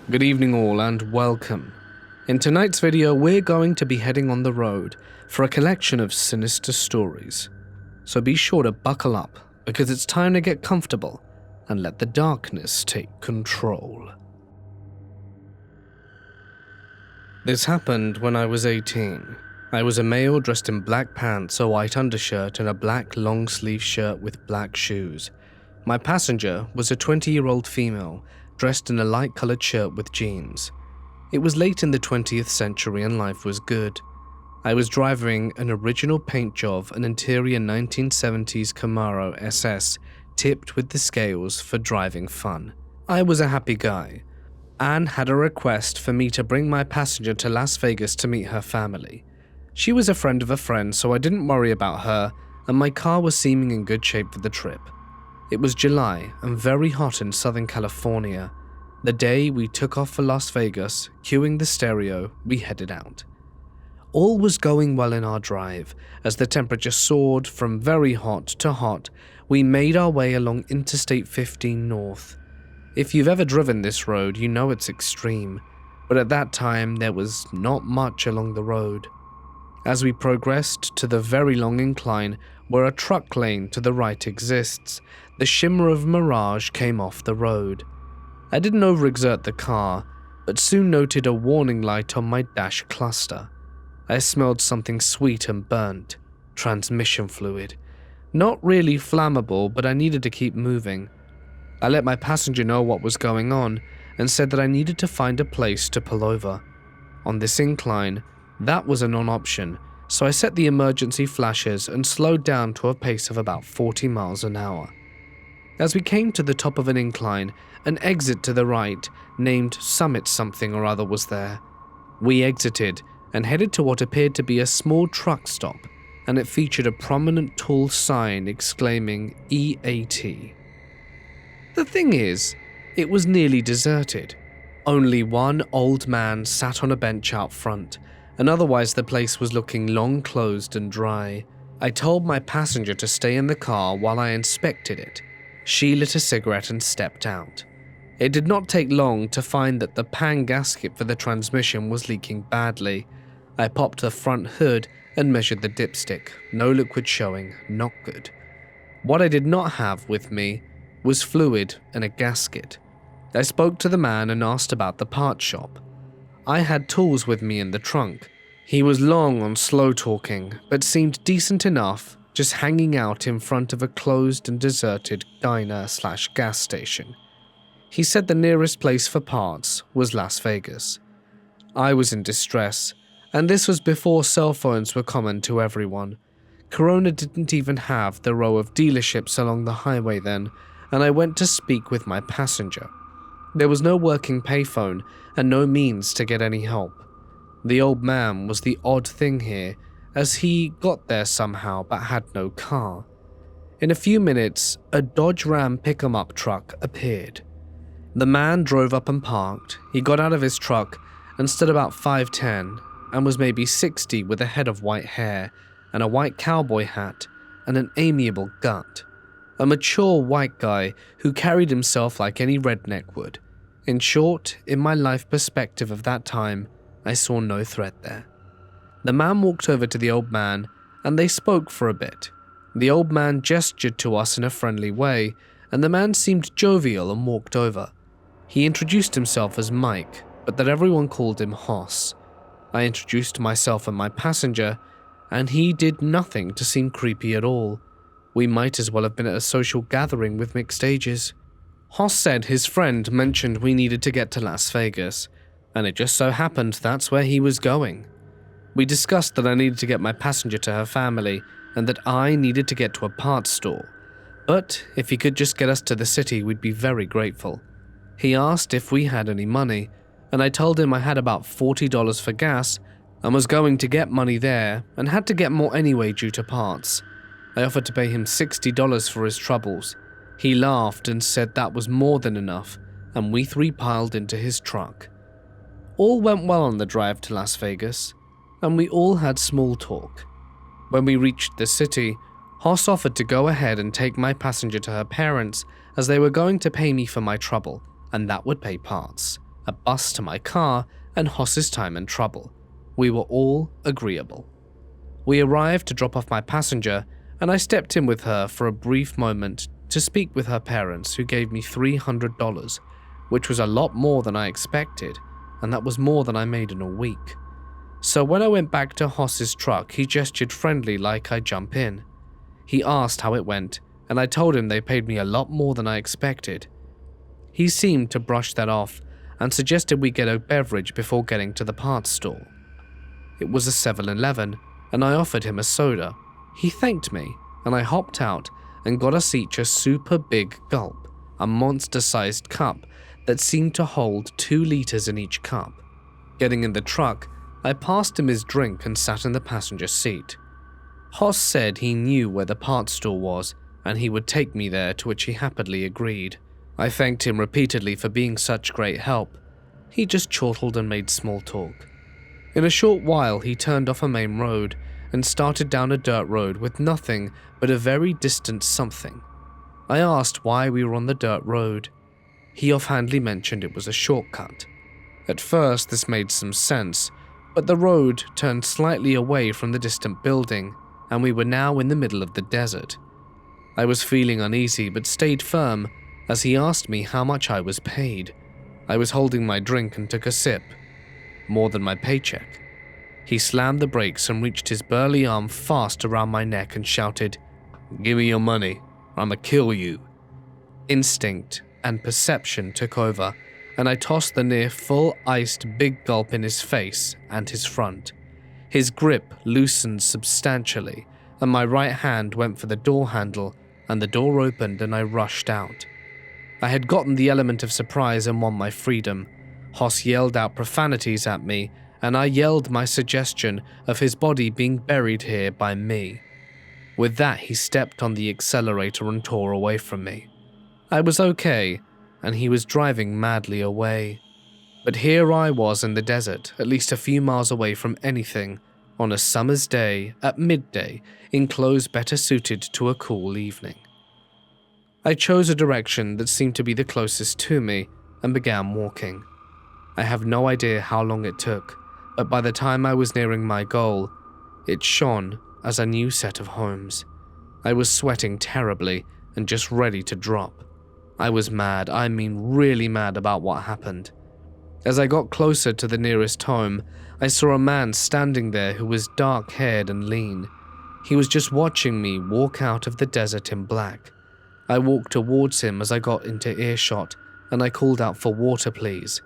Good evening all and welcome. In tonight's video we're going to be heading on the road for a collection of sinister stories. So be sure to buckle up because it's time to get comfortable and let the darkness take control. This happened when I was 18. I was a male dressed in black pants, a white undershirt and a black long-sleeve shirt with black shoes. My passenger was a 20-year-old female dressed in a light-colored shirt with jeans. It was late in the 20th century and life was good. I was driving an original paint job, an interior 1970s Camaro SS, tipped with the scales for driving fun. I was a happy guy. Anne had a request for me to bring my passenger to Las Vegas to meet her family. She was a friend of a friend, so I didn't worry about her, and my car was seeming in good shape for the trip. It was July and very hot in Southern California. The day we took off for Las Vegas, cueing the stereo, we headed out. All was going well in our drive. As the temperature soared from very hot to hot, we made our way along Interstate 15 North. If you've ever driven this road, you know it's extreme, but at that time there was not much along the road. As we progressed to the very long incline where a truck lane to the right exists, the shimmer of mirage came off the road. I didn't overexert the car, but soon noted a warning light on my dash cluster. I smelled something sweet and burnt. Transmission fluid. Not really flammable, but I needed to keep moving. I let my passenger know what was going on and said that I needed to find a place to pull over. On this incline, that was a non-option, so I set the emergency flashes and slowed down to a pace of about 40 miles an hour. As we came to the top of an incline, an exit to the right, named Summit something or other, was there. We exited and headed to what appeared to be a small truck stop, and it featured a prominent tall sign exclaiming EAT. The thing is, it was nearly deserted. Only one old man sat on a bench out front, and otherwise the place was looking long closed and dry. I told my passenger to stay in the car while I inspected it. She lit a cigarette and stepped out. It did not take long to find that the pan gasket for the transmission was leaking badly. I popped the front hood and measured the dipstick. No liquid showing, not good. What I did not have with me was fluid and a gasket. I spoke to the man and asked about the part shop. I had tools with me in the trunk. He was long on slow talking, but seemed decent enough, just hanging out in front of a closed and deserted diner/gas station. He said the nearest place for parts was Las Vegas. I was in distress, and this was before cell phones were common to everyone. Corona didn't even have the row of dealerships along the highway then, and I went to speak with my passenger. There was no working payphone and no means to get any help. The old man was the odd thing here, as he got there somehow but had no car. In a few minutes, a Dodge Ram pick-em-up truck appeared. The man drove up and parked. He got out of his truck and stood about 5'10", and was maybe 60 with a head of white hair and a white cowboy hat and an amiable gut. A mature white guy who carried himself like any redneck would. In short, in my life perspective of that time, I saw no threat there. The man walked over to the old man, and they spoke for a bit. The old man gestured to us in a friendly way, and the man seemed jovial and walked over. He introduced himself as Mike, but that everyone called him Hoss. I introduced myself and my passenger, and he did nothing to seem creepy at all. We might as well have been at a social gathering with mixed ages. Hoss said his friend mentioned we needed to get to Las Vegas, and it just so happened that's where he was going. We discussed that I needed to get my passenger to her family, and that I needed to get to a parts store. But if he could just get us to the city, we'd be very grateful. He asked if we had any money, and I told him I had about $40 for gas, and was going to get money there, and had to get more anyway due to parts. I offered to pay him $60 for his troubles. He laughed and said that was more than enough, and we three piled into his truck. All went well on the drive to Las Vegas, and we all had small talk. When we reached the city, Hoss offered to go ahead and take my passenger to her parents, as they were going to pay me for my trouble, and that would pay parts. a bus to my car, and Hoss's time and trouble. We were all agreeable. We arrived to drop off my passenger, and I stepped in with her for a brief moment to speak with her parents, who gave me $300, which was a lot more than I expected, and that was more than I made in a week. So when I went back to Hoss's truck, he gestured friendly like I'd jump in. He asked how it went, and I told him they paid me a lot more than I expected. He seemed to brush that off and suggested we get a beverage before getting to the parts store. It was a 7-Eleven, and I offered him a soda. He thanked me, and I hopped out and got us each a super big gulp, a monster-sized cup that seemed to hold 2 liters in each cup. Getting in the truck, I passed him his drink and sat in the passenger seat. Hoss said he knew where the parts store was and he would take me there, to which he happily agreed. I thanked him repeatedly for being such great help. He just chortled and made small talk. In a short while, he turned off a main road and started down a dirt road with nothing but a very distant something. I asked why we were on the dirt road. He offhandedly mentioned it was a shortcut. At first, this made some sense, but the road turned slightly away from the distant building, and we were now in the middle of the desert. I was feeling uneasy but stayed firm as he asked me how much I was paid. I was holding my drink and took a sip. More than my paycheck. He slammed the brakes and reached his burly arm fast around my neck and shouted, "Give me your money, or I'ma kill you." Instinct and perception took over, and I tossed the near full-iced big gulp in his face and his front. His grip loosened substantially, and my right hand went for the door handle, and the door opened and I rushed out. I had gotten the element of surprise and won my freedom. Hoss yelled out profanities at me, and I yelled my suggestion of his body being buried here by me. With that, he stepped on the accelerator and tore away from me. I was okay, and he was driving madly away. But here I was in the desert, at least a few miles away from anything, on a summer's day at midday, in clothes better suited to a cool evening. I chose a direction that seemed to be the closest to me and began walking. I have no idea how long it took, but by the time I was nearing my goal, it shone as a new set of homes. I was sweating terribly and just ready to drop. I was mad, I mean really mad about what happened. As I got closer to the nearest home, I saw a man standing there who was dark-haired and lean. He was just watching me walk out of the desert in black. I walked towards him as I got into earshot, and I called out for water, please.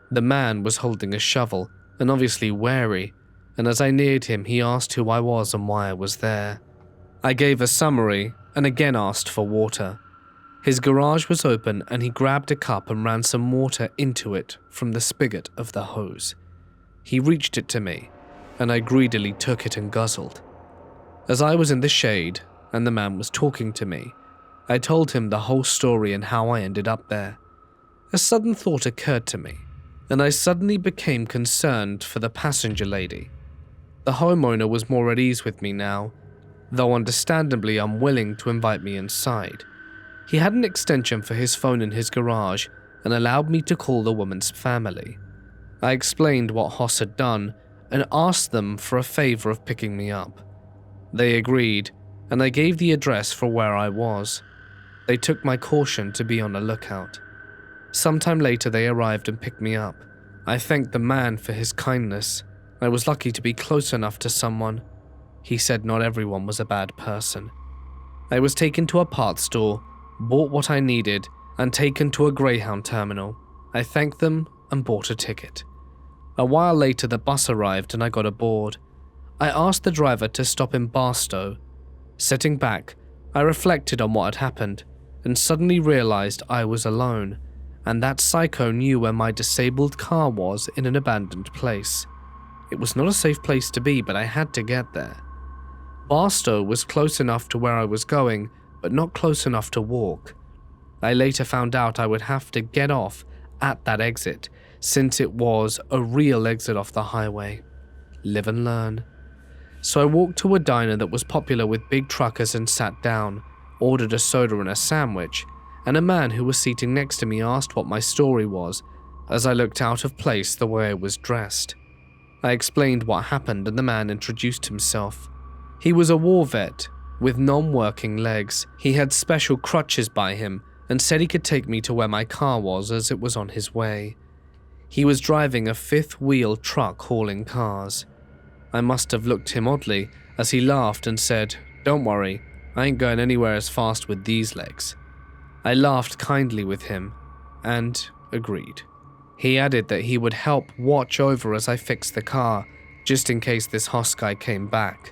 The man was holding a shovel, and obviously wary, and as I neared him, he asked who I was and why I was there. I gave a summary, and again asked for water. His garage was open, and he grabbed a cup and ran some water into it from the spigot of the hose. He reached it to me, and I greedily took it and guzzled. As I was in the shade, and the man was talking to me, I told him the whole story and how I ended up there. A sudden thought occurred to me, and I suddenly became concerned for the passenger lady. The homeowner was more at ease with me now, though understandably unwilling to invite me inside. He had an extension for his phone in his garage and allowed me to call the woman's family. I explained what Hoss had done and asked them for a favor of picking me up. They agreed, and I gave the address for where I was. They took my caution to be on the lookout. Sometime later they arrived and picked me up. I thanked the man for his kindness. I was lucky to be close enough to someone. He said not everyone was a bad person. I was taken to a parts store, bought what I needed, and taken to a Greyhound terminal. I thanked them and bought a ticket. A while later the bus arrived and I got aboard. I asked the driver to stop in Barstow. Sitting back, I reflected on what had happened and suddenly realized I was alone, and that psycho knew where my disabled car was in an abandoned place. It was not a safe place to be, but I had to get there. Barstow was close enough to where I was going, but not close enough to walk. I later found out I would have to get off at that exit, since it was a real exit off the highway. Live and learn. So I walked to a diner that was popular with big truckers and sat down, ordered a soda and a sandwich, and a man who was seating next to me asked what my story was, as I looked out of place the way I was dressed. I explained what happened and the man introduced himself. He was a war vet with non-working legs. He had special crutches by him and said he could take me to where my car was as it was on his way. He was driving a fifth-wheel truck hauling cars. I must have looked him oddly as he laughed and said, "Don't worry, I ain't going anywhere as fast with these legs." I laughed kindly with him and agreed. He added that he would help watch over as I fixed the car, just in case this hoss guy came back.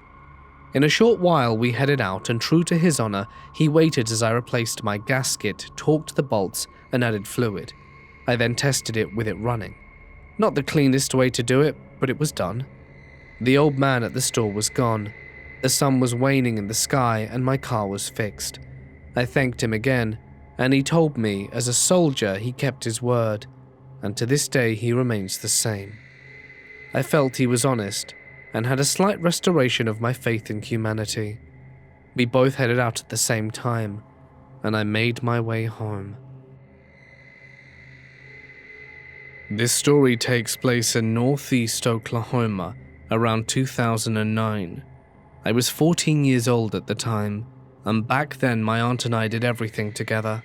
In a short while we headed out, and true to his honor, he waited as I replaced my gasket, torqued the bolts, and added fluid. I then tested it with it running. Not the cleanest way to do it, but it was done. The old man at the store was gone. The sun was waning in the sky and my car was fixed. I thanked him again, and he told me as a soldier he kept his word, and to this day he remains the same. I felt he was honest and had a slight restoration of my faith in humanity. We both headed out at the same time, and I made my way home. This story takes place in northeast Oklahoma around 2009. I was 14 years old at the time, and back then my aunt and I did everything together.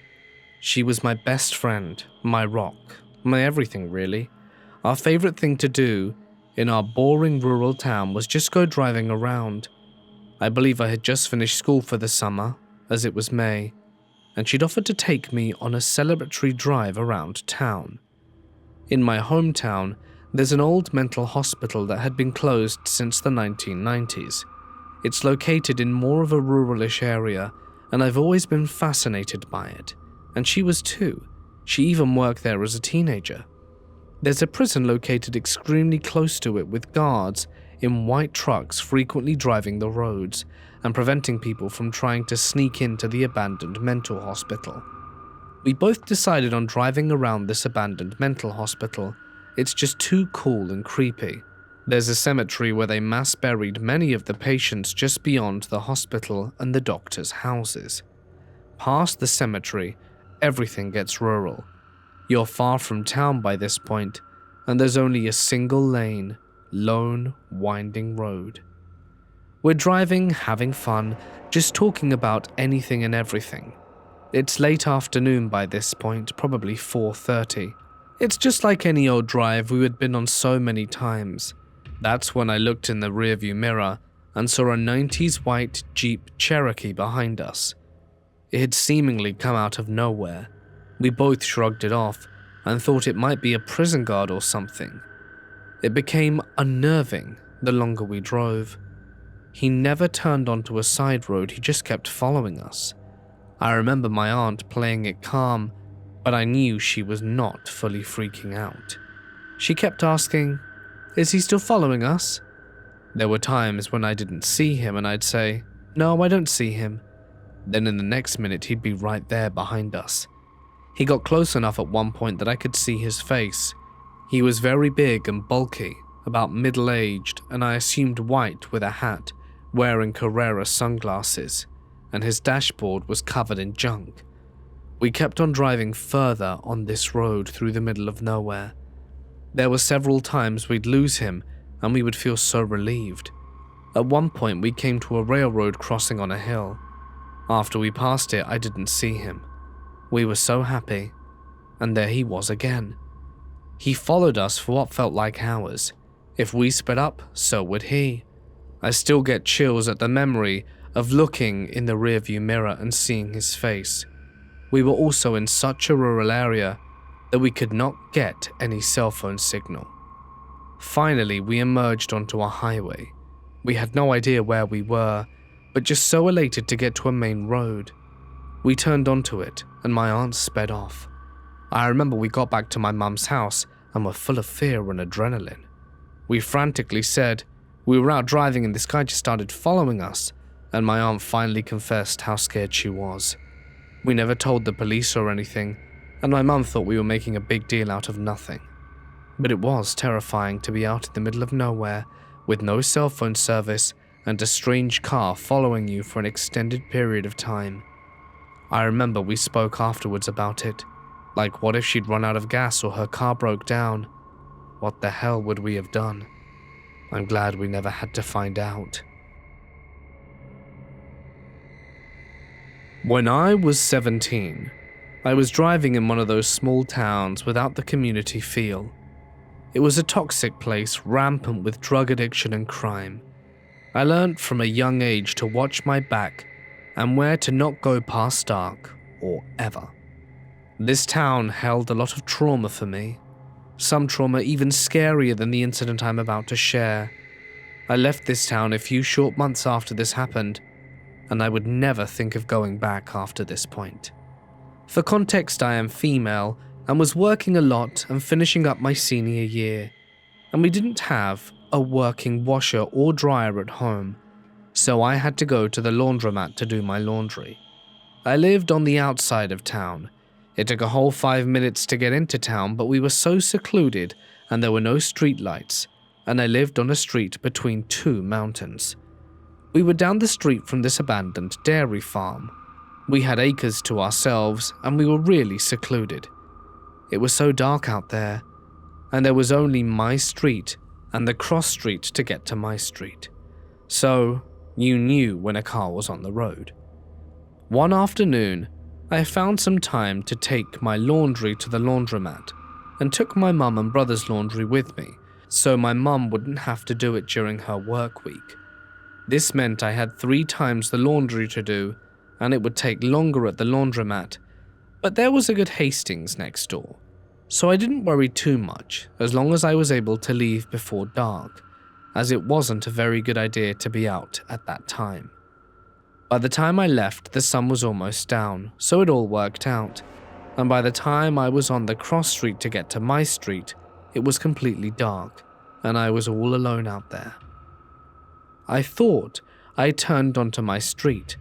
She was my best friend, my rock, my everything really. Our favorite thing to do in our boring rural town was just go driving around. I believe I had just finished school for the summer, as it was May, and she'd offered to take me on a celebratory drive around town. In my hometown, there's an old mental hospital that had been closed since the 1990s. It's located in more of a ruralish area, and I've always been fascinated by it. And she was too. She even worked there as a teenager. There's a prison located extremely close to it with guards in white trucks frequently driving the roads and preventing people from trying to sneak into the abandoned mental hospital. We both decided on driving around this abandoned mental hospital. It's just too cool and creepy. There's a cemetery where they mass buried many of the patients just beyond the hospital and the doctors' houses. Past the cemetery, everything gets rural. You're far from town by this point, and there's only a single lane, lone, winding road. We're driving, having fun, just talking about anything and everything. It's late afternoon by this point, probably 4:30. It's just like any old drive we had been on so many times. That's when I looked in the rearview mirror and saw a 90s white Jeep Cherokee behind us. It had seemingly come out of nowhere. We both shrugged it off and thought it might be a prison guard or something. It became unnerving the longer we drove. He never turned onto a side road, he just kept following us. I remember my aunt playing it calm, but I knew she was not fully freaking out. She kept asking, "Is he still following us?" There were times when I didn't see him and I'd say, "No, I don't see him." Then in the next minute he'd be right there behind us. He got close enough at one point that I could see his face. He was very big and bulky, about middle-aged, and I assumed white with a hat, wearing Carrera sunglasses, and his dashboard was covered in junk. We kept on driving further on this road through the middle of nowhere. There were several times we'd lose him, and we would feel so relieved. At one point we came to a railroad crossing on a hill. After we passed it, I didn't see him. We were so happy, and there he was again. He followed us for what felt like hours. If we sped up, so would he. I still get chills at the memory of looking in the rearview mirror and seeing his face. We were also in such a rural area that we could not get any cell phone signal. Finally, we emerged onto a highway. We had no idea where we were, but just so elated to get to a main road. We turned onto it, and my aunt sped off. I remember we got back to my mum's house and were full of fear and adrenaline. We frantically said we were out driving and this guy just started following us, and my aunt finally confessed how scared she was. We never told the police or anything, and my mum thought we were making a big deal out of nothing. But it was terrifying to be out in the middle of nowhere with no cell phone service and a strange car following you for an extended period of time. I remember we spoke afterwards about it, Like, what if she'd run out of gas or her car broke down? What the hell would we have done? I'm glad we never had to find out. When I was 17, I was driving in one of those small towns without the community feel. It was a toxic place rampant with drug addiction and crime. I learned from a young age to watch my back and where to not go past dark or ever. This town held a lot of trauma for me. Some trauma even scarier than the incident I'm about to share. I left this town a few short months after this happened, and I would never think of going back after this point. For context, I am female and was working a lot and finishing up my senior year, and we didn't have a working washer or dryer at home, so I had to go to the laundromat to do my laundry. I lived on the outside of town. It took a whole 5 minutes to get into town, but we were so secluded and there were no street lights, and I lived on a street between two mountains. We were down the street from this abandoned dairy farm. We had acres to ourselves and we were really secluded. It was so dark out there, and there was only my street and the cross street to get to my street. So, you knew when a car was on the road. One afternoon, I found some time to take my laundry to the laundromat and took my mum and brother's laundry with me, so my mum wouldn't have to do it during her work week. This meant I had 3 times the laundry to do, and it would take longer at the laundromat, but there was a good Hastings next door, so I didn't worry too much as long as I was able to leave before dark, as it wasn't a very good idea to be out at that time. By the time I left, the sun was almost down, so it all worked out, and by the time I was on the cross street to get to my street, it was completely dark, and I was all alone out there. I thought I turned onto my street,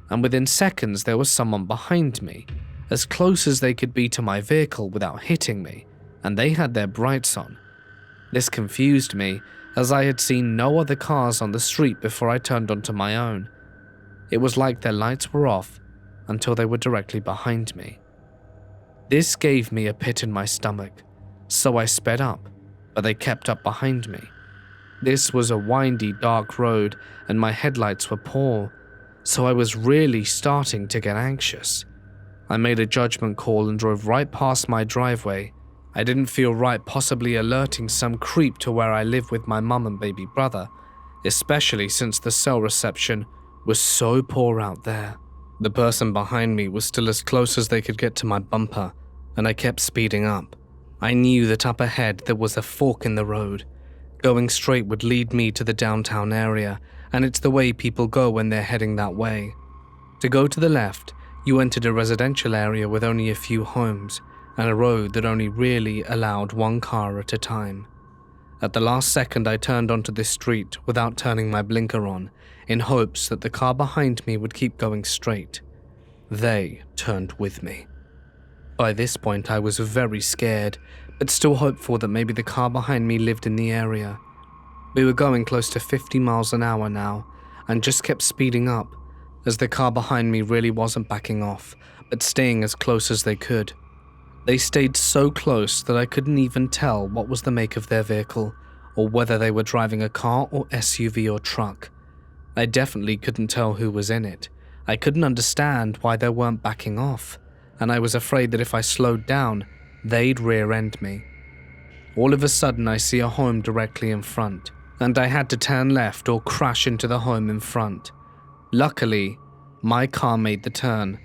and within seconds there was someone behind me, as close as they could be to my vehicle without hitting me, and they had their brights on. This confused me, as I had seen no other cars on the street before I turned onto my own. It was like their lights were off until they were directly behind me. This gave me a pit in my stomach, so I sped up, but they kept up behind me. This was a windy, dark road, and my headlights were poor, so I was really starting to get anxious. I made a judgment call and drove right past my driveway. I didn't feel right possibly alerting some creep to where I live with my mum and baby brother, especially since the cell reception was so poor out there. The person behind me was still as close as they could get to my bumper, and I kept speeding up. I knew that up ahead there was a fork in the road. Going straight would lead me to the downtown area, and it's the way people go when they're heading that way. To go to the left, you entered a residential area with only a few homes, and a road that only really allowed 1 car at a time. At the last second, I turned onto this street without turning my blinker on, in hopes that the car behind me would keep going straight. They turned with me. By this point, I was very scared, but still hopeful that maybe the car behind me lived in the area. We were going close to 50 miles an hour now, and just kept speeding up, as the car behind me really wasn't backing off, but staying as close as they could. They stayed so close that I couldn't even tell what was the make of their vehicle, or whether they were driving a car or SUV or truck. I definitely couldn't tell who was in it. I couldn't understand why they weren't backing off, and I was afraid that if I slowed down, they'd rear-end me. All of a sudden, I see a home directly in front, and I had to turn left or crash into the home in front. Luckily, my car made the turn.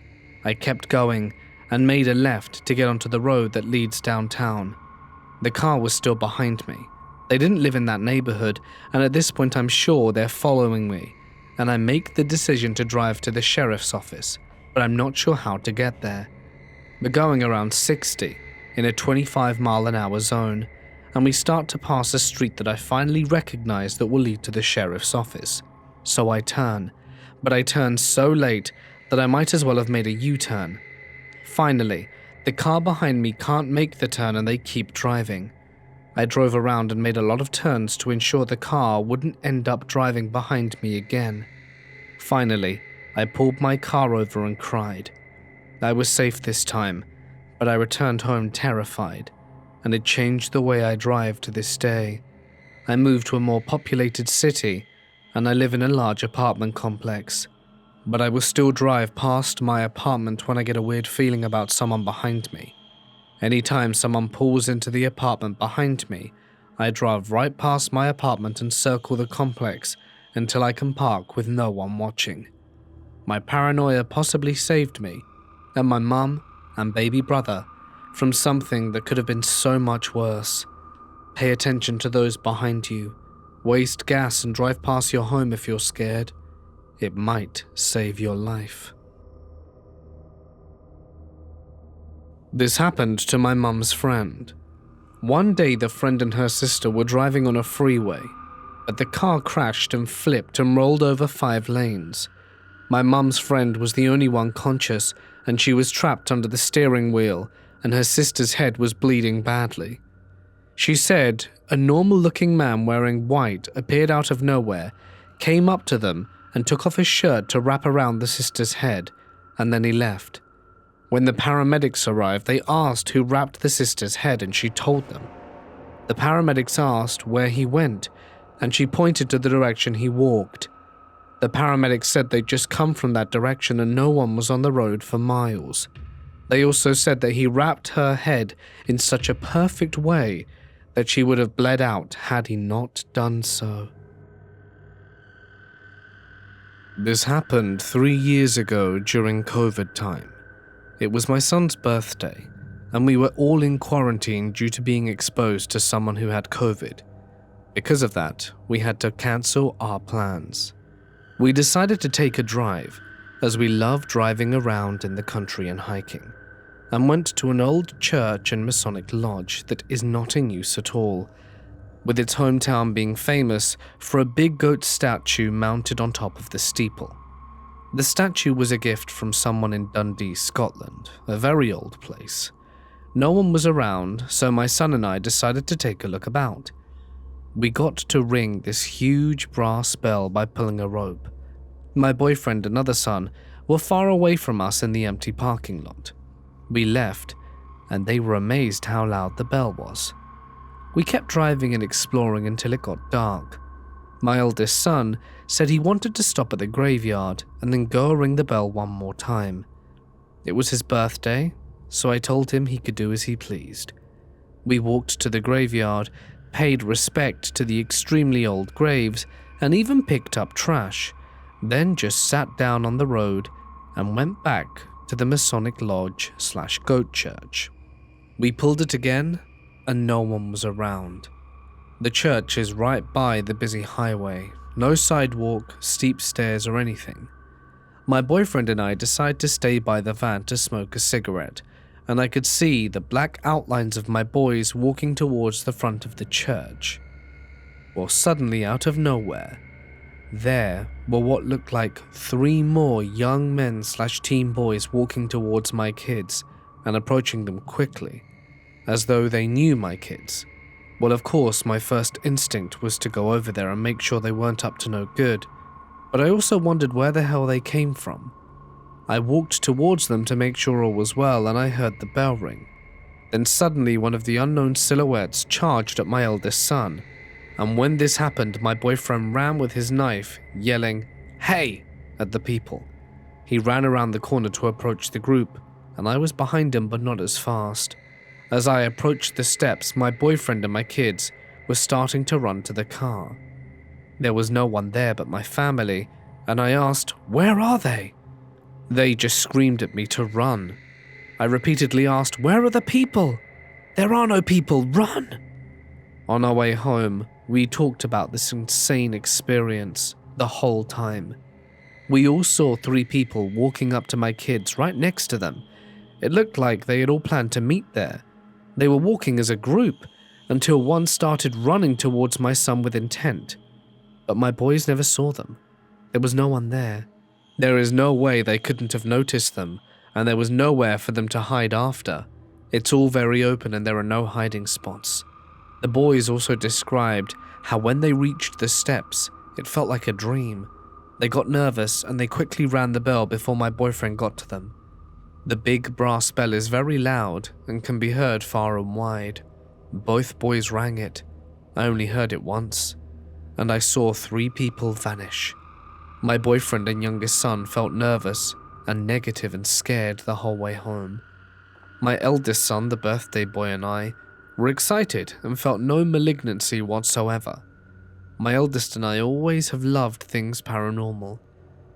I kept going and made a left to get onto the road that leads downtown. The car was still behind me. They didn't live in that neighborhood, and at this point I'm sure they're following me, and I make the decision to drive to the sheriff's office, but I'm not sure how to get there. We're going around 60 in a 25-mile-an-hour zone, and we start to pass a street that I finally recognize that will lead to the sheriff's office. So I turn, but I turn so late that I might as well have made a U-turn. Finally, the car behind me can't make the turn and they keep driving. I drove around and made a lot of turns to ensure the car wouldn't end up driving behind me again. Finally, I pulled my car over and cried. I was safe this time, but I returned home terrified, and it changed the way I drive to this day. I moved to a more populated city, and I live in a large apartment complex, but I will still drive past my apartment when I get a weird feeling about someone behind me. Anytime someone pulls into the apartment behind me, I drive right past my apartment and circle the complex until I can park with no one watching. My paranoia possibly saved me, and my mum and baby brother, from something that could have been so much worse. Pay attention to those behind you. Waste gas and drive past your home if you're scared. It might save your life. This happened to my mum's friend. One day the friend and her sister were driving on a freeway, but the car crashed and flipped and rolled over 5 lanes. My mum's friend was the only one conscious, and she was trapped under the steering wheel, and her sister's head was bleeding badly. She said a normal-looking man wearing white appeared out of nowhere, came up to them and took off his shirt to wrap around the sister's head, and then he left. When the paramedics arrived, they asked who wrapped the sister's head, and she told them. The paramedics asked where he went, and she pointed to the direction he walked. The paramedics said they'd just come from that direction and no one was on the road for miles. They also said that he wrapped her head in such a perfect way that she would have bled out had he not done so. This happened 3 years ago during COVID time. It was my son's birthday, and we were all in quarantine due to being exposed to someone who had COVID. Because of that, we had to cancel our plans. We decided to take a drive, as we love driving around in the country and hiking, and went to an old church and Masonic lodge that is not in use at all, with its hometown being famous for a big goat statue mounted on top of the steeple. The statue was a gift from someone in Dundee, Scotland, a very old place. No one was around, so my son and I decided to take a look about. We got to ring this huge brass bell by pulling a rope. My boyfriend and other son were far away from us in the empty parking lot. We left, and they were amazed how loud the bell was. We kept driving and exploring until it got dark. My eldest son said he wanted to stop at the graveyard and then go ring the bell one more time. It was his birthday, so I told him he could do as he pleased. We walked to the graveyard, paid respect to the extremely old graves, and even picked up trash, then just sat down on the road and went back to the Masonic Lodge/Goat Church. We pulled it again, and no one was around. The church is right by the busy highway, no sidewalk, steep stairs or anything. My boyfriend and I decided to stay by the van to smoke a cigarette, and I could see the black outlines of my boys walking towards the front of the church. Well, suddenly out of nowhere, there were what looked like 3 more young men/teen boys walking towards my kids and approaching them quickly, as though they knew my kids. Well, of course, my first instinct was to go over there and make sure they weren't up to no good, but I also wondered where the hell they came from. I walked towards them to make sure all was well, and I heard the bell ring. Then suddenly one of the unknown silhouettes charged at my eldest son, and when this happened, my boyfriend ran with his knife, yelling, "Hey!" at the people. He ran around the corner to approach the group, and I was behind him but not as fast. As I approached the steps, my boyfriend and my kids were starting to run to the car. There was no one there but my family, and I asked, "Where are they?" They just screamed at me to run. I repeatedly asked, "Where are the people?" "There are no people, run!" On our way home, we talked about this insane experience the whole time. We all saw 3 people walking up to my kids right next to them. It looked like they had all planned to meet there. They were walking as a group until one started running towards my son with intent. But my boys never saw them. There was no one there. There is no way they couldn't have noticed them, and there was nowhere for them to hide after. It's all very open and there are no hiding spots. The boys also described how when they reached the steps, it felt like a dream. They got nervous and they quickly rang the bell before my boyfriend got to them. The big brass bell is very loud and can be heard far and wide. Both boys rang it. I only heard it once, and I saw 3 people vanish. My boyfriend and youngest son felt nervous and negative and scared the whole way home. My eldest son, the birthday boy, and I were excited and felt no malignancy whatsoever. My eldest and I always have loved things paranormal,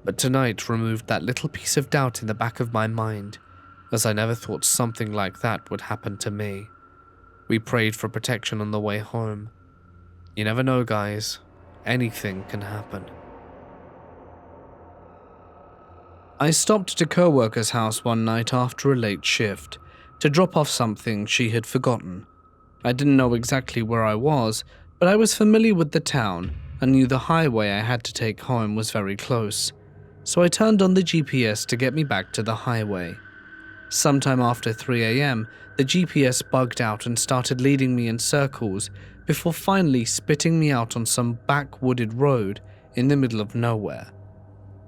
but tonight removed that little piece of doubt in the back of my mind, as I never thought something like that would happen to me. We prayed for protection on the way home. You never know, guys. Anything can happen. I stopped at a co-worker's house one night after a late shift to drop off something she had forgotten. I didn't know exactly where I was, but I was familiar with the town and knew the highway I had to take home was very close, so I turned on the GPS to get me back to the highway. Sometime after 3 a.m, the GPS bugged out and started leading me in circles before finally spitting me out on some back-wooded road in the middle of nowhere.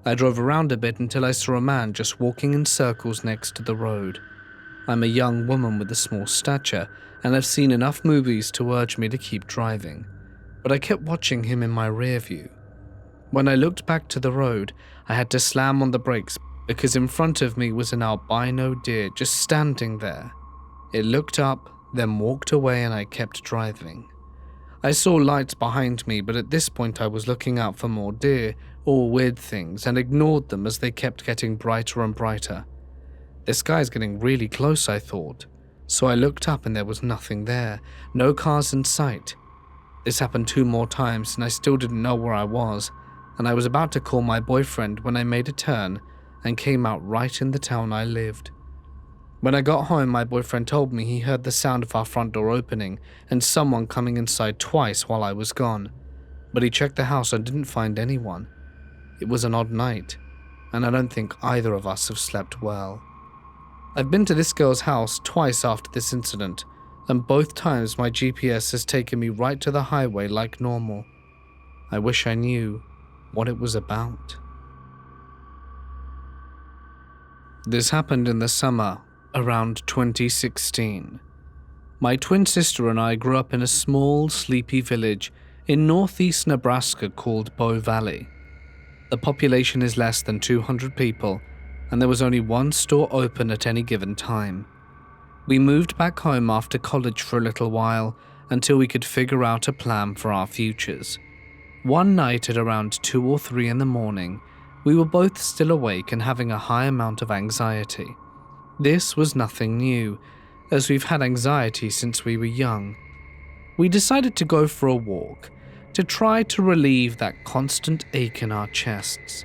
I drove around a bit until I saw a man just walking in circles next to the road. I'm a young woman with a small stature and have seen enough movies to urge me to keep driving, but I kept watching him in my rear view. When I looked back to the road, I had to slam on the brakes because in front of me was an albino deer just standing there. It looked up, then walked away, and I kept driving. I saw lights behind me, but at this point I was looking out for more deer or weird things and ignored them as they kept getting brighter and brighter. This guy's getting really close, I thought, so I looked up and there was nothing there, no cars in sight. This happened 2 more times and I still didn't know where I was, and I was about to call my boyfriend when I made a turn and came out right in the town I lived. When I got home, my boyfriend told me he heard the sound of our front door opening and someone coming inside twice while I was gone, but he checked the house and didn't find anyone. It was an odd night, and I don't think either of us have slept well. I've been to this girl's house twice after this incident, and both times my GPS has taken me right to the highway like normal. I wish I knew what it was about. This happened in the summer, around 2016. My twin sister and I grew up in a small, sleepy village in northeast Nebraska called Bow Valley. The population is less than 200 people, and there was only one store open at any given time. We moved back home after college for a little while until we could figure out a plan for our futures. One night at around 2 or 3 in the morning, we were both still awake and having a high amount of anxiety. This was nothing new, as we've had anxiety since we were young. We decided to go for a walk to try to relieve that constant ache in our chests.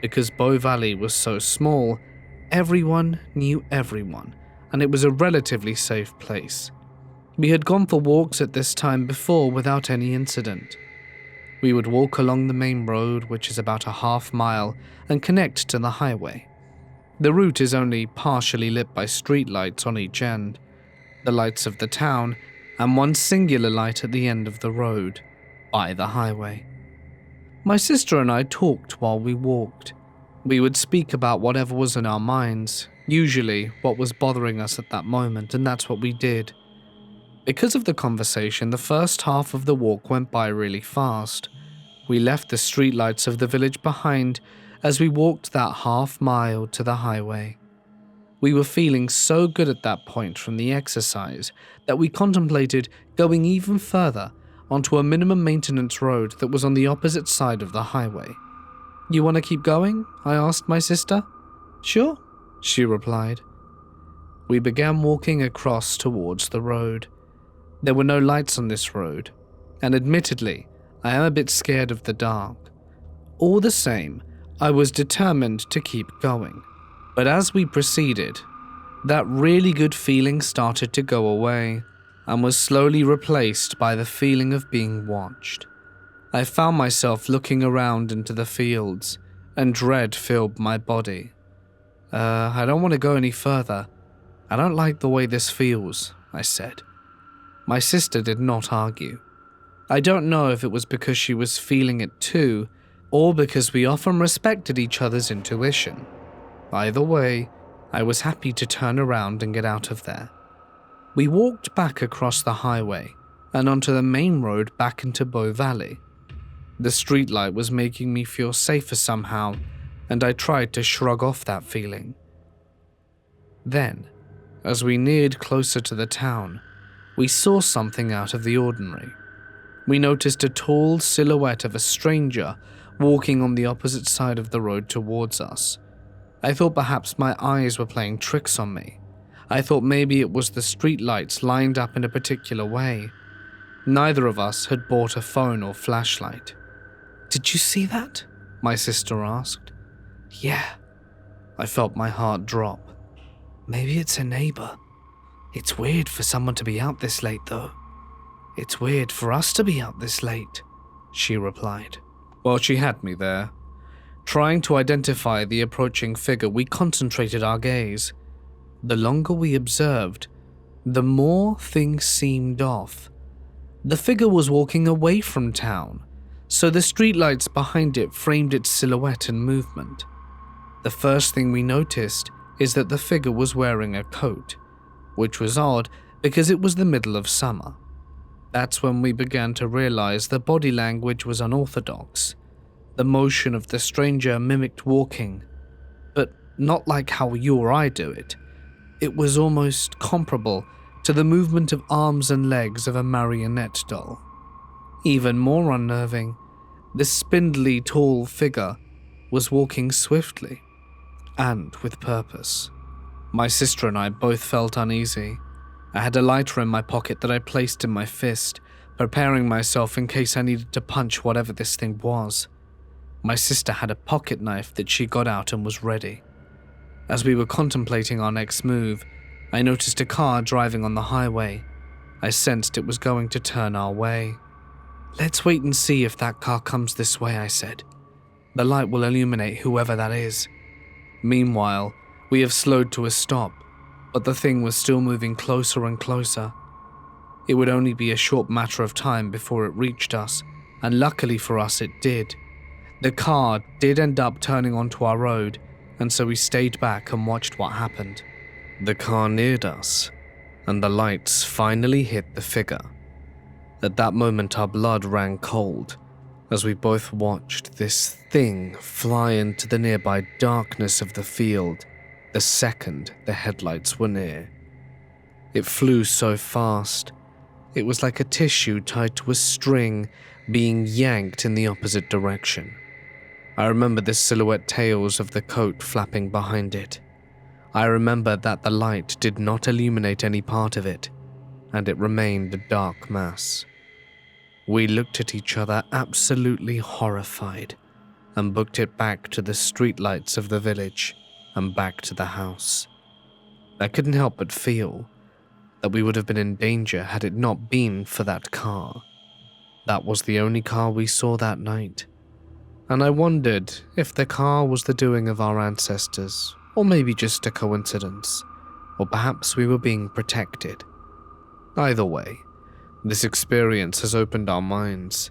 Because Bow Valley was so small, everyone knew everyone, and it was a relatively safe place. We had gone for walks at this time before without any incident. We would walk along the main road, which is about a half mile, and connect to the highway. The route is only partially lit by street lights on each end, the lights of the town, and one singular light at the end of the road, by the highway. My sister and I talked while we walked. We would speak about whatever was in our minds, usually what was bothering us at that moment, and that's what we did. Because of the conversation, the first half of the walk went by really fast. We left the streetlights of the village behind as we walked that half mile to the highway. We were feeling so good at that point from the exercise that we contemplated going even further onto a minimum maintenance road that was on the opposite side of the highway. "You want to keep going?" I asked my sister. "Sure," she replied. We began walking across towards the road. There were no lights on this road, and admittedly, I am a bit scared of the dark. All the same, I was determined to keep going. But as we proceeded, that really good feeling started to go away and was slowly replaced by the feeling of being watched. I found myself looking around into the fields, and dread filled my body. I don't want to go any further. I don't like the way this feels," I said. My sister did not argue. I don't know if it was because she was feeling it too, or because we often respected each other's intuition. Either way, I was happy to turn around and get out of there. We walked back across the highway and onto the main road back into Bow Valley. The streetlight was making me feel safer somehow, and I tried to shrug off that feeling. Then, as we neared closer to the town, we saw something out of the ordinary. We noticed a tall silhouette of a stranger walking on the opposite side of the road towards us. I thought perhaps my eyes were playing tricks on me. I thought maybe it was the streetlights lined up in a particular way. Neither of us had bought a phone or flashlight. "Did you see that?" my sister asked. "Yeah." I felt my heart drop. "Maybe it's a neighbor. It's weird for someone to be out this late, though. It's weird for us to be out this late," she replied. Well, she had me there. Trying to identify the approaching figure, we concentrated our gaze. The longer we observed, the more things seemed off. The figure was walking away from town, so the streetlights behind it framed its silhouette and movement. The first thing we noticed is that the figure was wearing a coat, which was odd because it was the middle of summer. That's when we began to realize the body language was unorthodox. The motion of the stranger mimicked walking, but not like how you or I do it. It was almost comparable to the movement of arms and legs of a marionette doll. Even more unnerving, the spindly, tall figure was walking swiftly and with purpose. My sister and I both felt uneasy. I had a lighter in my pocket that I placed in my fist, preparing myself in case I needed to punch whatever this thing was. My sister had a pocket knife that she got out and was ready. As we were contemplating our next move, I noticed a car driving on the highway. I sensed it was going to turn our way. "Let's wait and see if that car comes this way," I said. "The light will illuminate whoever that is." Meanwhile, we have slowed to a stop, but the thing was still moving closer and closer. It would only be a short matter of time before it reached us, and luckily for us it did. The car did end up turning onto our road, and so we stayed back and watched what happened. The car neared us, and the lights finally hit the figure. At that moment, our blood ran cold as we both watched this thing fly into the nearby darkness of the field the second the headlights were near. It flew so fast, it was like a tissue tied to a string being yanked in the opposite direction. I remember the silhouette tails of the coat flapping behind it. I remember that the light did not illuminate any part of it, and it remained a dark mass. We looked at each other absolutely horrified and booked it back to the streetlights of the village and back to the house. I couldn't help but feel that we would have been in danger had it not been for that car. That was the only car we saw that night, and I wondered if the car was the doing of our ancestors, or maybe just a coincidence, or perhaps we were being protected. Either way, this experience has opened our minds,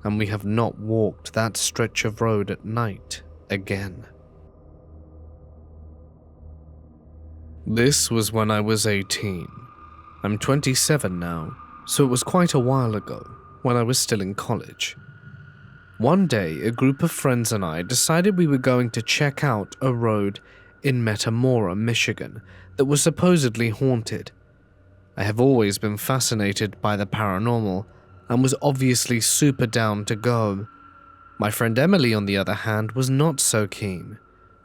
and we have not walked that stretch of road at night again. This was when I was 18. I'm 27 now, so it was quite a while ago, when I was still in college. One day, a group of friends and I decided we were going to check out a road in Metamora, Michigan, that was supposedly haunted. I have always been fascinated by the paranormal and was obviously super down to go. My friend Emily, on the other hand, was not so keen.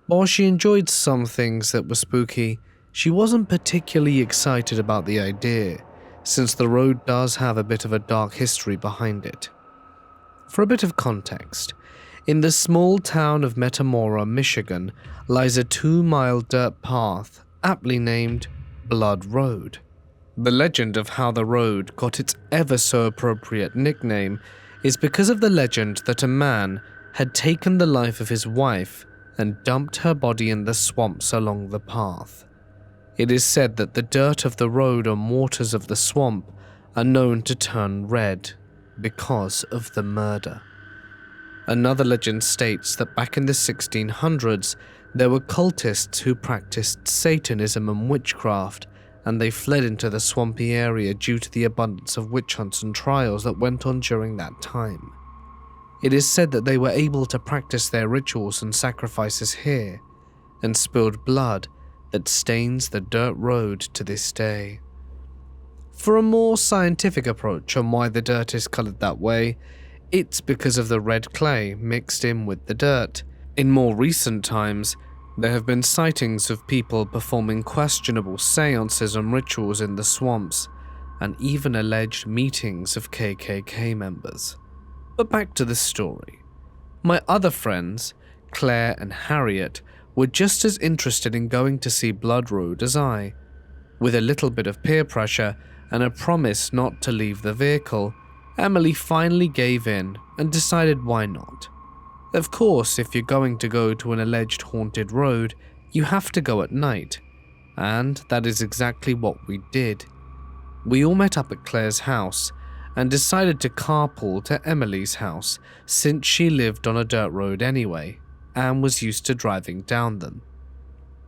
While she enjoyed some things that were spooky, she wasn't particularly excited about the idea, since the road does have a bit of a dark history behind it. For a bit of context, in the small town of Metamora, Michigan, lies a 2-mile dirt path aptly named Blood Road. The legend of how the road got its ever so appropriate nickname is because of the legend that a man had taken the life of his wife and dumped her body in the swamps along the path. It is said that the dirt of the road and waters of the swamp are known to turn red because of the murder. Another legend states that back in the 1600s, there were cultists who practiced Satanism and witchcraft, and they fled into the swampy area due to the abundance of witch hunts and trials that went on during that time. It is said that they were able to practice their rituals and sacrifices here, and spilled blood that stains the dirt road to this day. For a more scientific approach on why the dirt is colored that way, it's because of the red clay mixed in with the dirt. In more recent times, there have been sightings of people performing questionable seances and rituals in the swamps, and even alleged meetings of KKK members. But back to the story. My other friends, Claire and Harriet, were just as interested in going to see Blood Road as I. With a little bit of peer pressure and a promise not to leave the vehicle, Emily finally gave in and decided why not. Of course, if you're going to go to an alleged haunted road, you have to go at night, and that is exactly what we did. We all met up at Claire's house and decided to carpool to Emily's house since she lived on a dirt road anyway and was used to driving down them.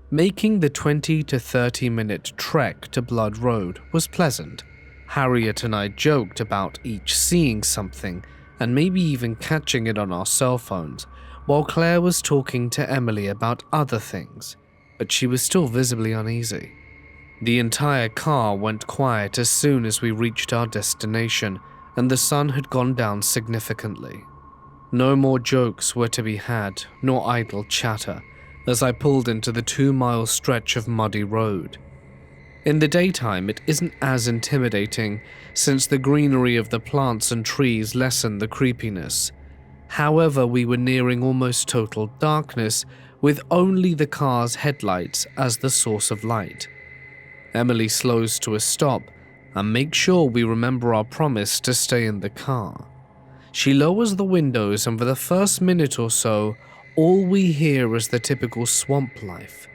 Making the 20 to 30 minute trek to Blood Road was pleasant. Harriet and I joked about each seeing something and maybe even catching it on our cell phones, while Claire was talking to Emily about other things, but she was still visibly uneasy. The entire car went quiet as soon as we reached our destination, and the sun had gone down significantly. No more jokes were to be had, nor idle chatter, as I pulled into the 2-mile stretch of muddy road. In the daytime, it isn't as intimidating, since the greenery of the plants and trees lessened the creepiness. However, we were nearing almost total darkness, with only the car's headlights as the source of light. Emily slows to a stop and makes sure we remember our promise to stay in the car. She lowers the windows, and for the first minute or so, all we hear is the typical swamp life.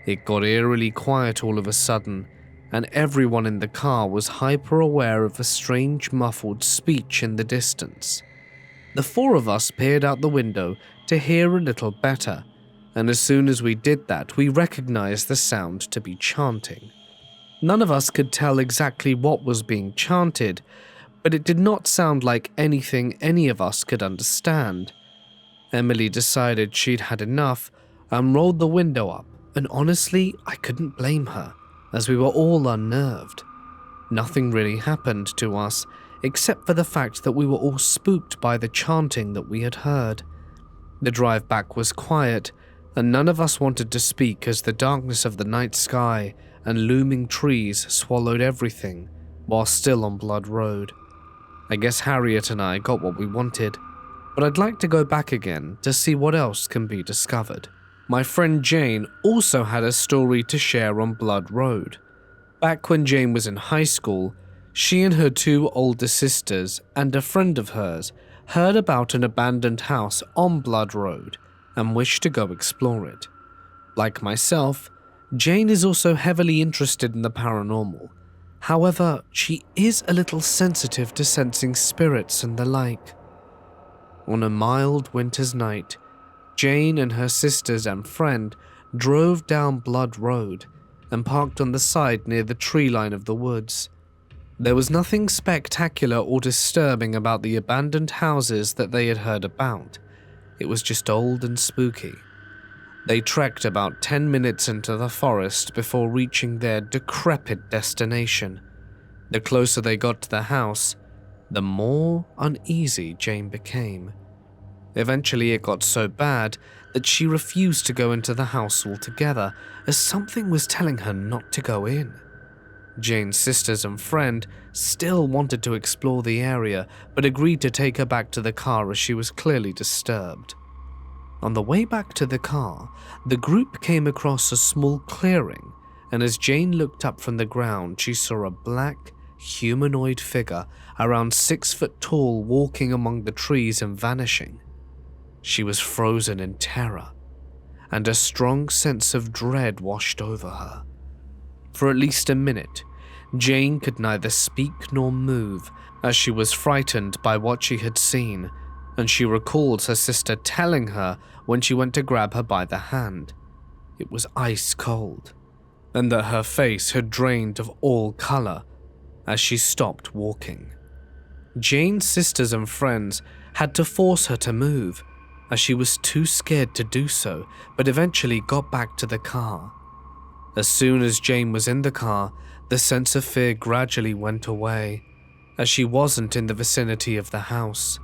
It got eerily quiet all of a sudden, and everyone in the car was hyper-aware of a strange muffled speech in the distance. The 4 of us peered out the window to hear a little better, and as soon as we did that, we recognized the sound to be chanting. None of us could tell exactly what was being chanted, but it did not sound like anything any of us could understand. Emily decided she'd had enough and rolled the window up, and honestly, I couldn't blame her, as we were all unnerved. Nothing really happened to us, except for the fact that we were all spooked by the chanting that we had heard. The drive back was quiet, and none of us wanted to speak as the darkness of the night sky and looming trees swallowed everything while still on Blood Road. I guess Harriet and I got what we wanted, but I'd like to go back again to see what else can be discovered. My friend Jane also had a story to share on Blood Road. Back when Jane was in high school, she and her 2 older sisters and a friend of hers heard about an abandoned house on Blood Road and wished to go explore it. Like myself, Jane is also heavily interested in the paranormal. However, she is a little sensitive to sensing spirits and the like. On a mild winter's night, Jane and her sisters and friend drove down Blood Road and parked on the side near the tree line of the woods. There was nothing spectacular or disturbing about the abandoned houses that they had heard about. It was just old and spooky. They trekked about 10 minutes into the forest before reaching their decrepit destination. The closer they got to the house, the more uneasy Jane became. Eventually it got so bad that she refused to go into the house altogether, as something was telling her not to go in. Jane's sisters and friend still wanted to explore the area, but agreed to take her back to the car as she was clearly disturbed. On the way back to the car, the group came across a small clearing, and as Jane looked up from the ground, she saw a black, humanoid figure around 6 foot tall walking among the trees and vanishing. She was frozen in terror, and a strong sense of dread washed over her. For at least a minute, Jane could neither speak nor move, as she was frightened by what she had seen, and she recalls her sister telling her when she went to grab her by the hand. It was ice cold, and that her face had drained of all color as she stopped walking. Jane's sisters and friends had to force her to move, as she was too scared to do so, but eventually got back to the car. As soon as Jane was in the car, the sense of fear gradually went away, as she wasn't in the vicinity of the house.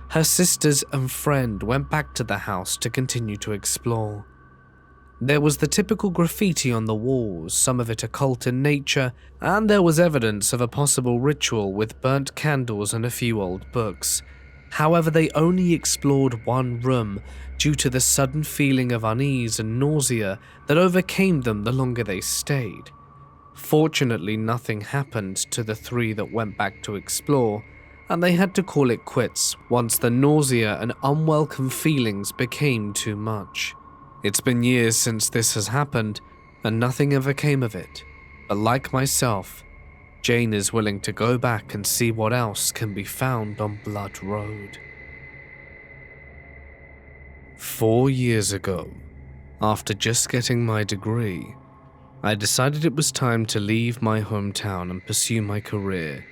Her sisters and friend went back to the house to continue to explore. There was the typical graffiti on the walls, some of it occult in nature, and there was evidence of a possible ritual with burnt candles and a few old books. However, they only explored one room due to the sudden feeling of unease and nausea that overcame them the longer they stayed. Fortunately, nothing happened to the three that went back to explore, and they had to call it quits once the nausea and unwelcome feelings became too much. It's been years since this has happened, and nothing ever came of it. But like myself, Jane is willing to go back and see what else can be found on Blood Road. 4 years ago, after just getting my degree, I decided it was time to leave my hometown and pursue my career.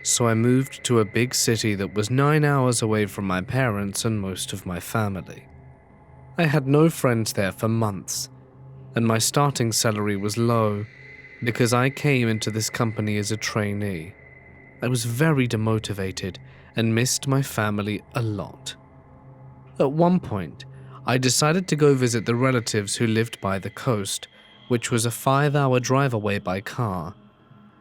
So I moved to a big city that was 9 hours away from my parents and most of my family. I had no friends there for months, and my starting salary was low because I came into this company as a trainee. I was very demotivated and missed my family a lot. At one point, I decided to go visit the relatives who lived by the coast, which was a 5-hour drive away by car.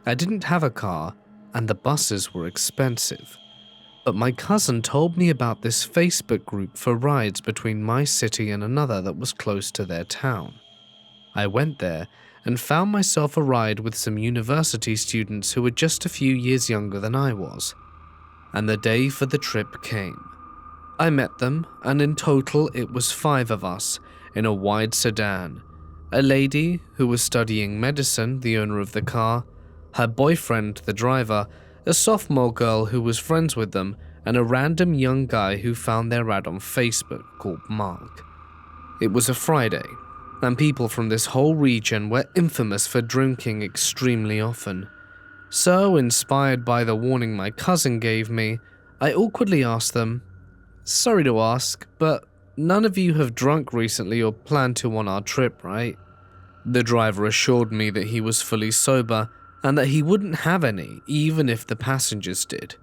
I didn't have a car, and the buses were expensive. But my cousin told me about this Facebook group for rides between my city and another that was close to their town. I went there and found myself a ride with some university students who were just a few years younger than I was. And the day for the trip came. I met them, and in total it was 5 of us in a wide sedan. A lady who was studying medicine, the owner of the car, her boyfriend, the driver, a sophomore girl who was friends with them, and a random young guy who found their ad on Facebook called Mark. It was a Friday, and people from this whole region were infamous for drinking extremely often. So, inspired by the warning my cousin gave me, I awkwardly asked them, "Sorry to ask, but none of you have drunk recently or plan to on our trip, right?" The driver assured me that he was fully sober, and that he wouldn't have any, even if the passengers did.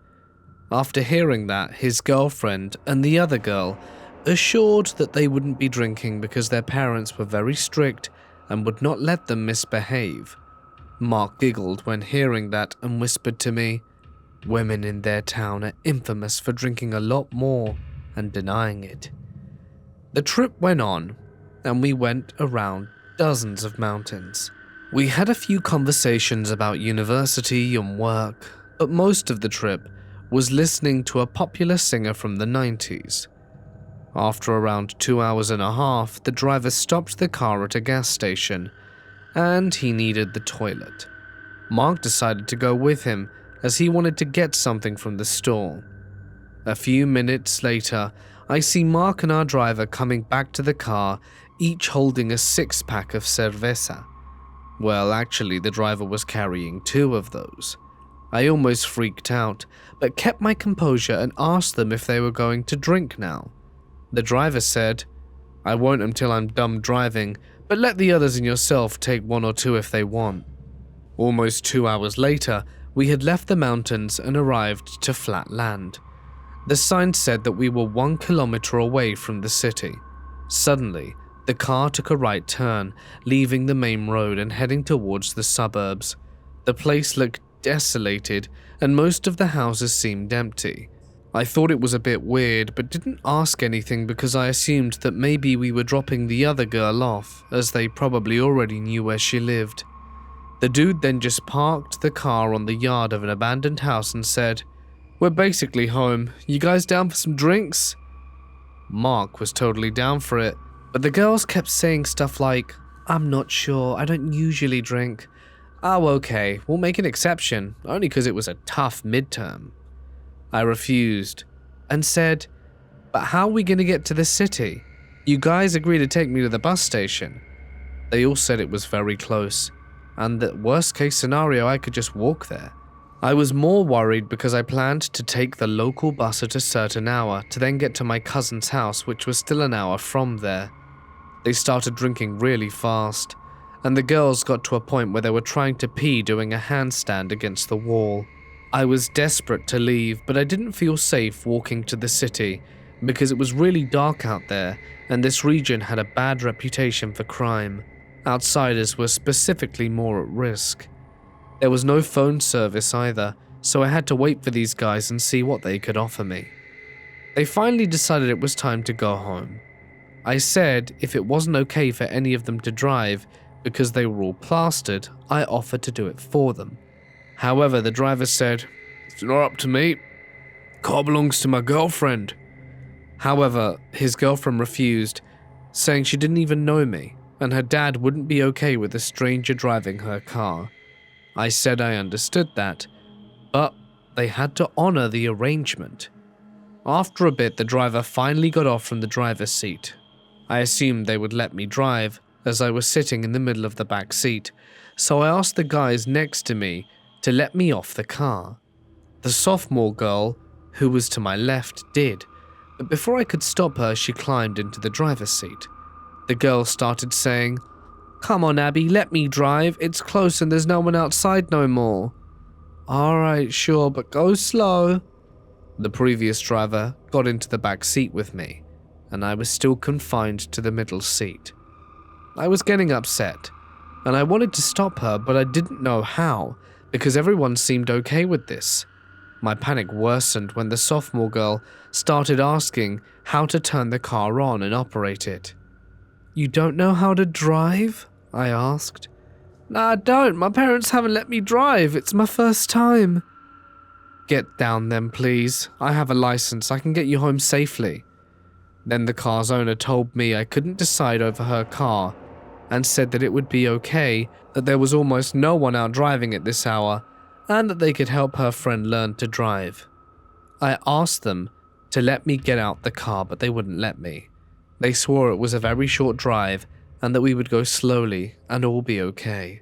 After hearing that, his girlfriend and the other girl assured that they wouldn't be drinking because their parents were very strict and would not let them misbehave. Mark giggled when hearing that and whispered to me, "Women in their town are infamous for drinking a lot more and denying it." The trip went on, and we went around dozens of mountains. We had a few conversations about university and work, but most of the trip was listening to a popular singer from the 90s. After around 2 hours and a half, the driver stopped the car at a gas station, and he needed the toilet. Mark decided to go with him as he wanted to get something from the store. A few minutes later, I see Mark and our driver coming back to the car, each holding a 6-pack of cerveza. Well, actually, the driver was carrying 2 of those. I almost freaked out, but kept my composure and asked them if they were going to drink now. The driver said, "I won't until I'm done driving, but let the others and yourself take 1 or 2 if they want." Almost 2 hours later, we had left the mountains and arrived to flat land. The sign said that we were 1 kilometer away from the city. Suddenly, the car took a right turn, leaving the main road and heading towards the suburbs. The place looked desolated, and most of the houses seemed empty. I thought it was a bit weird, but didn't ask anything because I assumed that maybe we were dropping the other girl off, as they probably already knew where she lived. The dude then just parked the car on the yard of an abandoned house and said, "We're basically home. You guys down for some drinks?" Mark was totally down for it, but the girls kept saying stuff like, "I'm not sure, I don't usually drink." "Oh, okay, we'll make an exception, only because it was a tough midterm." I refused and said, But how are we going to get to the city? You guys agreed to take me to the bus station. They all said it was very close, and that worst case scenario I could just walk there. I was more worried because I planned to take the local bus at a certain hour to then get to my cousin's house, which was still an hour from there. They started drinking really fast, and the girls got to a point where they were trying to pee doing a handstand against the wall. I was desperate to leave, but I didn't feel safe walking to the city because it was really dark out there, and this region had a bad reputation for crime. Outsiders were specifically more at risk. There was no phone service either, so I had to wait for these guys and see what they could offer me. They finally decided it was time to go home. I said if it wasn't okay for any of them to drive because they were all plastered, I offered to do it for them. However, the driver said, "It's not up to me. The car belongs to my girlfriend." However, his girlfriend refused, saying she didn't even know me, and her dad wouldn't be okay with a stranger driving her car. I said I understood that, but they had to honor the arrangement. After a bit, the driver finally got off from the driver's seat. I assumed they would let me drive, as I was sitting in the middle of the back seat, so I asked the guys next to me to let me off the car. The sophomore girl, who was to my left, did, but before I could stop her, she climbed into the driver's seat. The girl started saying, "Come on, Abby, let me drive. It's close and there's no one outside no more." "Alright, sure, but go slow." The previous driver got into the back seat with me, and I was still confined to the middle seat. I was getting upset, and I wanted to stop her, but I didn't know how, because everyone seemed okay with this. My panic worsened when the sophomore girl started asking how to turn the car on and operate it. "You don't know how to drive?" I asked. "No, I don't. My parents haven't let me drive. It's my first time." "Get down then, please. I have a license. I can get you home safely." Then the car's owner told me I couldn't decide over her car and said that it would be okay, that there was almost no one out driving at this hour, and that they could help her friend learn to drive. I asked them to let me get out the car, but they wouldn't let me. They swore it was a very short drive and that we would go slowly and all be okay.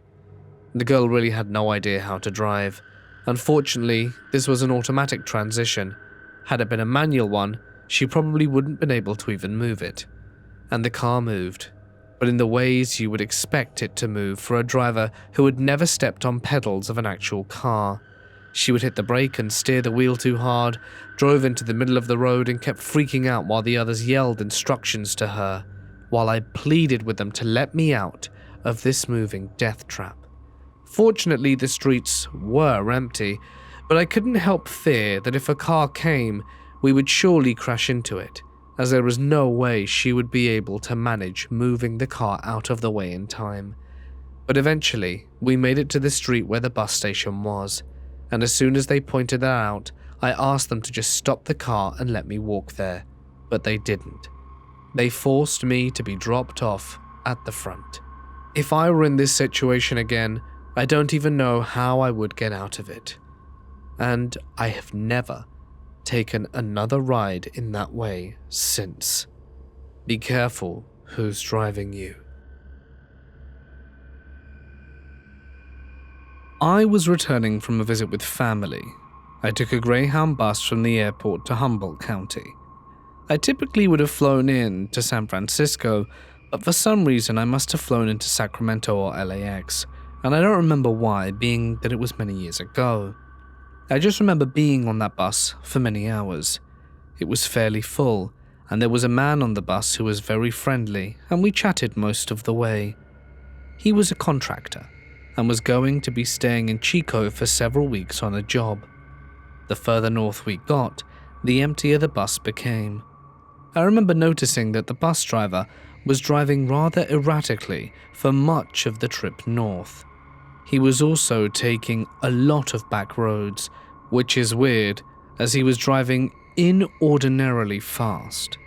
The girl really had no idea how to drive. Unfortunately, this was an automatic transition. Had it been a manual one, she probably wouldn't been able to even move it. And the car moved, but in the ways you would expect it to move for a driver who had never stepped on pedals of an actual car. She would hit the brake and steer the wheel too hard, drove into the middle of the road and kept freaking out while the others yelled instructions to her, while I pleaded with them to let me out of this moving death trap. Fortunately, the streets were empty, but I couldn't help fear that if a car came, we would surely crash into it, as there was no way she would be able to manage moving the car out of the way in time. But eventually, we made it to the street where the bus station was, and as soon as they pointed that out, I asked them to just stop the car and let me walk there, but they didn't. They forced me to be dropped off at the front. If I were in this situation again, I don't even know how I would get out of it. And I have never taken another ride in that way since. Be careful who's driving you. I was returning from a visit with family. I took a Greyhound bus from the airport to Humboldt County. I typically would have flown in to San Francisco, but for some reason I must have flown into Sacramento or LAX, and I don't remember why, being that it was many years ago. I just remember being on that bus for many hours. It was fairly full, and there was a man on the bus who was very friendly, and we chatted most of the way. He was a contractor, and was going to be staying in Chico for several weeks on a job. The further north we got, the emptier the bus became. I remember noticing that the bus driver was driving rather erratically for much of the trip north. He was also taking a lot of back roads, which is weird, as he was driving inordinarily fast.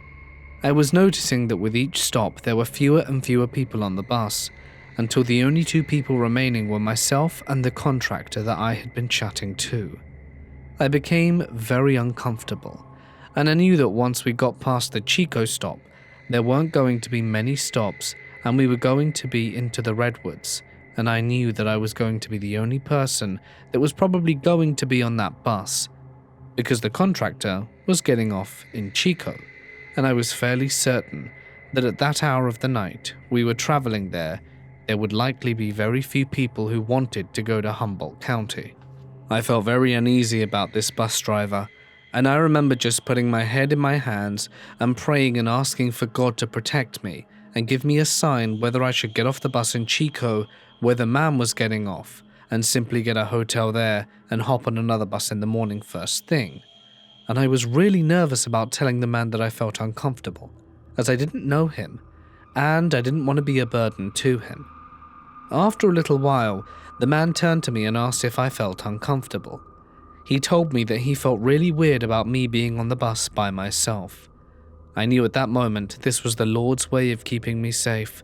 I was noticing that with each stop there were fewer and fewer people on the bus, until the only two people remaining were myself and the contractor that I had been chatting to. I became very uncomfortable, and I knew that once we got past the Chico stop, there weren't going to be many stops and we were going to be into the Redwoods, and I knew that I was going to be the only person that was probably going to be on that bus, because the contractor was getting off in Chico, and I was fairly certain that at that hour of the night we were traveling there would likely be very few people who wanted to go to Humboldt County. I felt very uneasy about this bus driver, and I remember just putting my head in my hands and praying and asking for God to protect me and give me a sign whether I should get off the bus in Chico where the man was getting off and simply get a hotel there and hop on another bus in the morning first thing. And I was really nervous about telling the man that I felt uncomfortable, as I didn't know him, and I didn't want to be a burden to him. After a little while, the man turned to me and asked if I felt uncomfortable. He told me that he felt really weird about me being on the bus by myself. I knew at that moment this was the Lord's way of keeping me safe.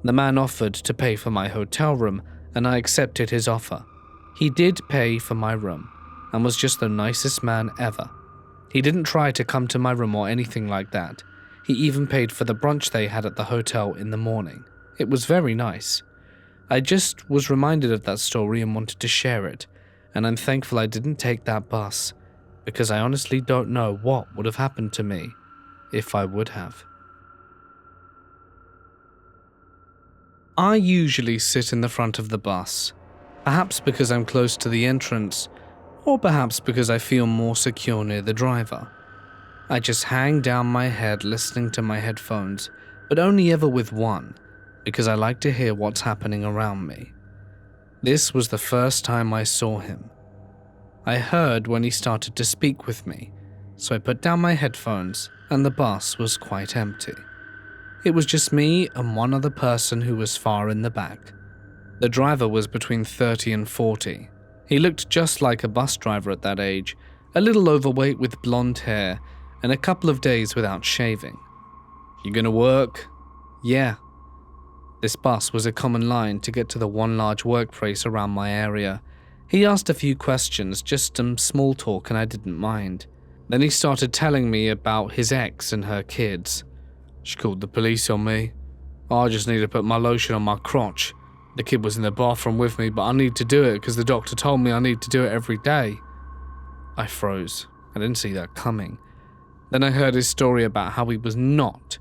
The man offered to pay for my hotel room, and I accepted his offer. He did pay for my room, and was just the nicest man ever. He didn't try to come to my room or anything like that. He even paid for the brunch they had at the hotel in the morning. It was very nice. I just was reminded of that story and wanted to share it, and I'm thankful I didn't take that bus, because I honestly don't know what would have happened to me if I would have. I usually sit in the front of the bus, perhaps because I'm close to the entrance, or perhaps because I feel more secure near the driver. I just hang down my head listening to my headphones, but only ever with one, because I like to hear what's happening around me. This was the first time I saw him. I heard when he started to speak with me, so I put down my headphones and the bus was quite empty. It was just me and one other person who was far in the back. The driver was between 30 and 40. He looked just like a bus driver at that age, a little overweight with blonde hair and a couple of days without shaving. "You gonna work?" "Yeah." This bus was a common line to get to the one large workplace around my area. He asked a few questions, just some small talk, and I didn't mind. Then he started telling me about his ex and her kids. "She called the police on me. I just need to put my lotion on my crotch. The kid was in the bathroom with me, but I need to do it because the doctor told me I need to do it every day." I froze. I didn't see that coming. Then I heard his story about how he was not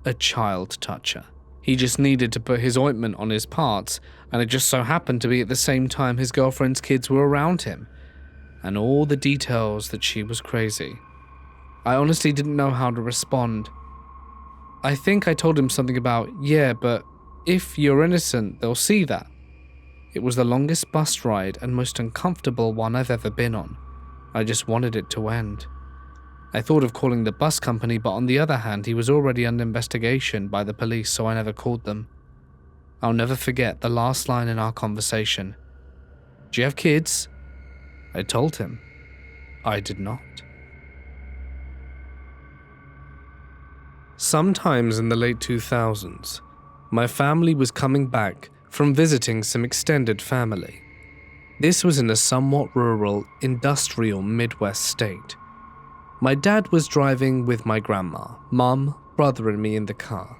a child toucher. He just needed to put his ointment on his parts, and it just so happened to be at the same time his girlfriend's kids were around him. And all the details that she was crazy. I honestly didn't know how to respond. I think I told him something about, "Yeah, but if you're innocent, they'll see that." It was the longest bus ride and most uncomfortable one I've ever been on. I just wanted it to end. I thought of calling the bus company, but on the other hand, he was already under investigation by the police, so I never called them. I'll never forget the last line in our conversation. "Do you have kids?" I told him I did not. Sometimes in the late 2000s, my family was coming back from visiting some extended family. This was in a somewhat rural, industrial Midwest state. My dad was driving with my grandma, mum, brother and me in the car.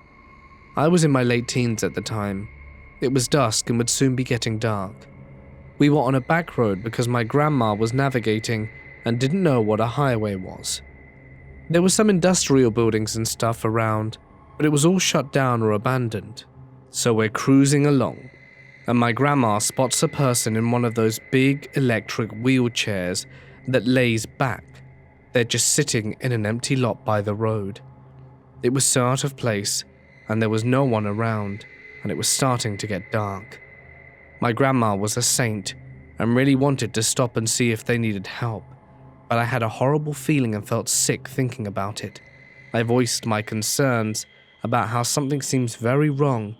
I was in my late teens at the time. It was dusk and would soon be getting dark. We were on a back road because my grandma was navigating and didn't know what a highway was. There were some industrial buildings and stuff around, but it was all shut down or abandoned. So we're cruising along, and my grandma spots a person in one of those big electric wheelchairs that lays back. They're just sitting in an empty lot by the road. It was so out of place, and there was no one around, and it was starting to get dark. My grandma was a saint and really wanted to stop and see if they needed help, but I had a horrible feeling and felt sick thinking about it. I voiced my concerns about how something seems very wrong,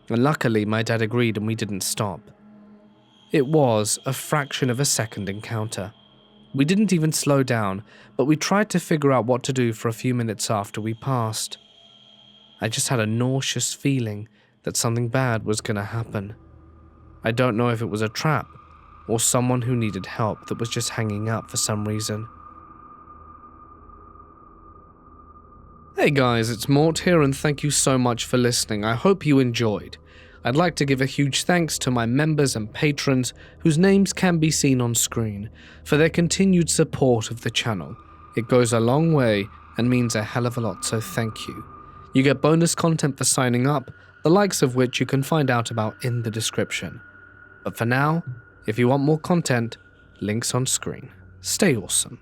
and luckily my dad agreed and we didn't stop. It was a fraction of a second encounter. We didn't even slow down, but we tried to figure out what to do for a few minutes after we passed. I just had a nauseous feeling that something bad was going to happen. I don't know if it was a trap or someone who needed help that was just hanging up for some reason. Hey guys, it's Mort here and thank you so much for listening. I hope you enjoyed. I'd like to give a huge thanks to my members and patrons whose names can be seen on screen for their continued support of the channel. It goes a long way and means a hell of a lot, so thank you. You get bonus content for signing up, the likes of which you can find out about in the description. But for now, if you want more content, links on screen. Stay awesome.